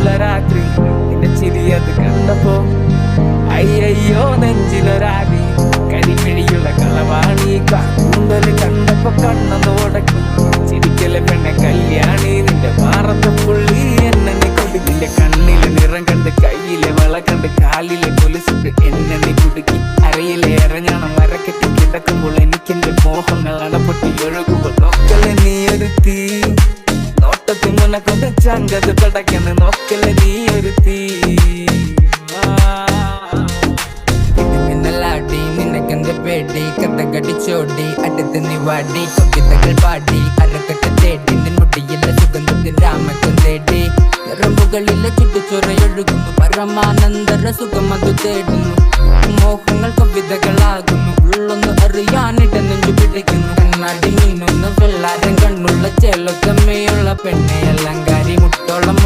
നെഞ്ചിലുള്ള രാത്രി നിന്റെ ചിരിയത് കണ്ടപ്പോ അയ്യോ നെഞ്ചിലൊരാതി കരിമിഴിയുള്ള കളവാണി കൂന്തല് കണ്ടപ്പോ കണ്ണതോടക്കും ചിരിക്കലെ പെണ്ണെ കല്യാണി നിന്റെ മാറത്തെ പുള്ളി എന്നെ കുടുക്കി നിന്റെ കണ്ണിലെ നിറം കണ്ട് കയ്യിലെ വള കണ്ട് കാലിലെ കൊലുസിട്ട് എന്നെ നീ കുടുക്കി അരയിലെ ഇറങ്ങണം മരക്കെട്ടി കിടക്കുമ്പോൾ എനിക്കെന്റെ മോഹങ്ങൾ അടപൊട്ടി ഒഴുകുമ്പോൾ നോക്കലെ നീ ഒരു തീ നോട്ടത്തിൽ മുനക്കൊണ്ട് ചങ്കത് പടക്കന്ന് നോക്കലെ നീ ഒരു തീ ലാടി നിനക്കെന്ത് പേടി കഥകടിച്ചോടി അടുത്ത് നീ വാടി കവിതകൾ പാടി അരക്കെട്ട് തേടി നിൻമുടിയിലെ സുഗന്ധത്തിൽ രാമക്കം തേടി ഞരമ്പുകളിലെ ചുട്ടുചൊറയൊഴുകുന്നു പരമാനന്ദര സുഖം അത് തേടുന്നു മോഹങ്ങൾ കവിതകളാകുന്നു ഉള്ളൊന്ന് അറിയാനിട നെഞ്ചു പിടിക്കുന്നു കണ്ണാടി മീനൊന്ന് വെള്ളാരം കണ്ണുള്ള ചേലൊത്തമ്മയുള്ള പെണ്ണെ അലങ്കാരി മുട്ടോളം